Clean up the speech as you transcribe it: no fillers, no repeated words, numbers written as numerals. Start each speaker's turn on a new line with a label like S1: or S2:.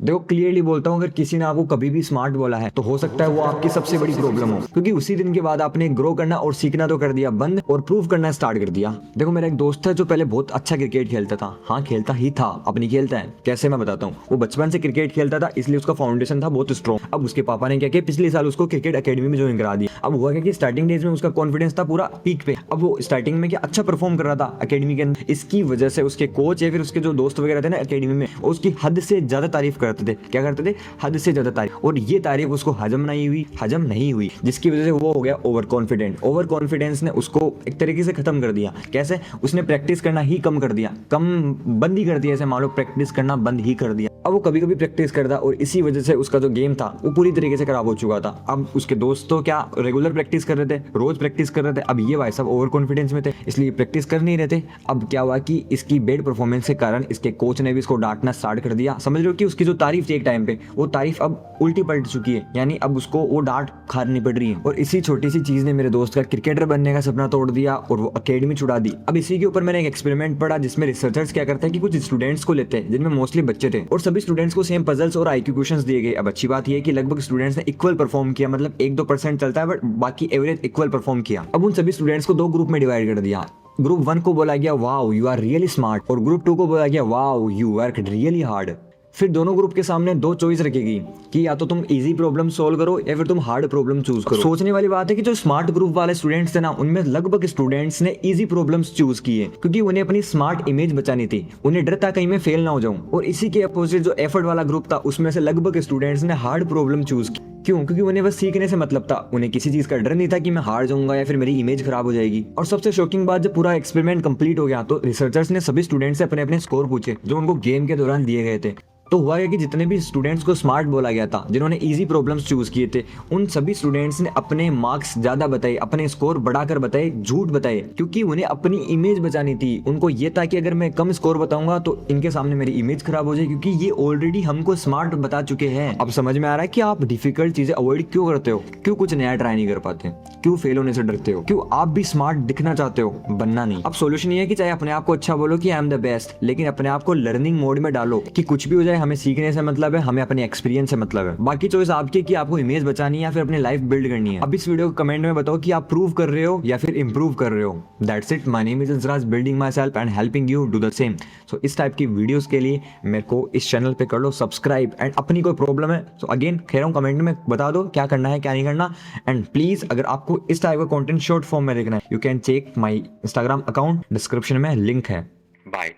S1: देखो क्लियरली बोलता हूँ, अगर किसी ने आपको कभी भी स्मार्ट बोला है तो हो सकता है वो आपकी सबसे बड़ी प्रॉब्लम हो, क्योंकि उसी दिन के बाद आपने ग्रो करना और सीखना तो कर दिया बंद और प्रूव करना स्टार्ट कर दिया। देखो मेरा एक दोस्त है जो पहले बहुत अच्छा क्रिकेट खेलता था, हाँ खेलता ही था, अब नहीं खेलता है। कैसे मैं बताता हूँ, वो बचपन से क्रिकेट खेलता था इसलिए उसका फाउंडेशन था बहुत स्ट्रॉन्ग। अब उसके पापा ने क्या किया, पिछले साल उसको क्रिकेट अकेडमी में ज्वाइन करा दिया। अब हुआ क्या कि स्टार्टिंग डेज में उसका कॉन्फिडेंस था पूरा पीक पे। अब वो स्टार्टिंग में क्या अच्छा परफॉर्म कर रहा था अकेडमी के अंदर, इसकी वजह से उसके कोच या फिर उसके जो दोस्त वगैरह थे ना अकेडमी में, उसकी हद से ज्यादा तारीफ करते थे। क्या करते थे, हद से ज्यादा तारीफ। और ये तारीफ उसको हजम नहीं हुई, जिसकी वजह से वो हो गया ओवर कॉन्फिडेंट। ओवर कॉन्फिडेंस ने उसको एक तरीके से खत्म कर दिया। कैसे, उसने प्रैक्टिस करना ही कम कर दिया, बंद ही कर दिया। ऐसे मान लो प्रैक्टिस करना बंद ही कर दिया। अब वो कभी कभी प्रैक्टिस करता और इसी वजह से उसका जो गेम था वो पूरी तरीके से खराब हो चुका था। अब उसके दोस्त तो क्या रेगुलर प्रैक्टिस कर रहे थे, रोज प्रैक्टिस कर रहे थे। अब ये भाई साहब ओवर कॉन्फिडेंस में थे इसलिए प्रैक्टिस कर नहीं रहे थे। अब क्या हुआ कि इसकी बैड परफॉर्मेंस के कारण इसके कोच ने भी इसको डांटना स्टार्ट कर दिया। समझ लो कि उसकी जो तारीफ थी एक टाइम पे, वो तारीफ अब उल्टी पलट चुकी है, यानी अब उसको वो डांट खानी पड़ रही है। और इसी छोटी सी चीज ने मेरे दोस्त का क्रिकेटर बनने का सपना तोड़ दिया और वो अकेडमी छुड़ा दी। अब इसी के ऊपर मैंने एक एक्सपेरिमेंट पढ़ा जिसमें रिसर्चर्स क्या करते हैं कि कुछ स्टूडेंट्स को लेते हैं जिनमें मोस्टली बच्चे थे, और सभी स्टूडेंट्स को सेम पजल्स और आईक्यू क्वेश्चंस दिए गए। अब अच्छी बात यह है कि लगभग स्टूडेंट्स ने इक्वल परफॉर्म किया, मतलब 1-2% चलता है बट बाकी एवरेज इक्वल परफॉर्म किया। अब उन सभी स्टूडेंट्स को 2 ग्रुप में डिवाइड कर दिया। ग्रुप 1 को बोला गया wow you are really smart, और ग्रुप 2 को बोला गया wow you work really hard. फिर दोनों ग्रुप के सामने 2 चॉइस रखेगी कि या तो तुम इजी प्रॉब्लम सॉल्व करो या फिर तुम हार्ड प्रॉब्लम चूज करो। सोचने वाली बात है कि जो स्मार्ट ग्रुप वाले स्टूडेंट्स थे ना, उनमें लगभग स्टूडेंट्स ने इजी प्रॉब्लम्स चूज किए, क्योंकि उन्हें अपनी स्मार्ट इमेज बचानी थी। उन्हें डर था कहीं मैं फेल ना हो जाऊं। और इसी के अपोजिट जो एफर्ट वाला ग्रुप था, उसमें से लगभग स्टूडेंट्स ने हार्ड प्रॉब्लम चूज की। क्यों? क्योंकि उन्हें बस सीखने से मतलब था, उन्हें किसी चीज का डर नहीं था कि मैं हार जाऊंगा या फिर मेरी इमेज खराब हो जाएगी। और सबसे शॉकिंग बात, जब पूरा एक्सपेरिमेंट कंप्लीट हो गया तो रिसर्चर्स ने सभी स्टूडेंट्स से अपने अपने स्कोर पूछे जो उनको गेम के दौरान दिए गए थे। तो हुआ है कि जितने भी स्टूडेंट्स को स्मार्ट बोला गया था, जिन्होंने इजी प्रॉब्लम्स चूज किए थे, उन सभी स्टूडेंट्स ने अपने मार्क्स ज्यादा बताए, अपने स्कोर बढ़ाकर बताए, झूठ बताए, क्योंकि उन्हें अपनी इमेज बचानी थी। उनको ये था कि अगर मैं कम स्कोर बताऊंगा तो इनके सामने मेरी इमेज खराब हो जाए, क्योंकि ये ऑलरेडी हमको स्मार्ट बता चुके हैं। अब समझ में आ रहा है कि आप डिफिकल्ट चीजें अवॉइड क्यों करते हो, क्यों कुछ नया ट्राई नहीं कर पाते, क्यों फेल होने से डरते हो, क्यों आप भी स्मार्ट दिखना चाहते हो, बनना नहीं। अब सोल्यूशन ये है कि चाहे अपने आप को अच्छा बोलो कि आई एम द बेस्ट, लेकिन अपने आप को लर्निंग मोड में डालो कि कुछ भी हो जाए हमें सीखने से मतलब है, हमें अपने एक्सपीरियंस से मतलब है। बाकी चॉइस आपकी कि आपको इमेज बचानी है या फिर अपनी लाइफ बिल्ड करनी है। अब इस वीडियो को कमेंट में बताओ कि आप प्रूव कर रहे हो या फिर इंप्रूव कर रहे हो। That's it, my name is Insraj, building myself and helping you do the same. So इस टाइप की वीडियोस के लिए मेरे को इस चैनल पे कर लो सब्सक्राइब। एंड अपनी कोई प्रॉब्लम है तो अगेन कह रहा हूँ, कमेंट में बता दो क्या करना है क्या नहीं करना। एंड प्लीज अगर आपको इस टाइप का कंटेंट शॉर्ट फॉर्म में देखना है, you can check my Instagram account, description में लिंक है। बाय।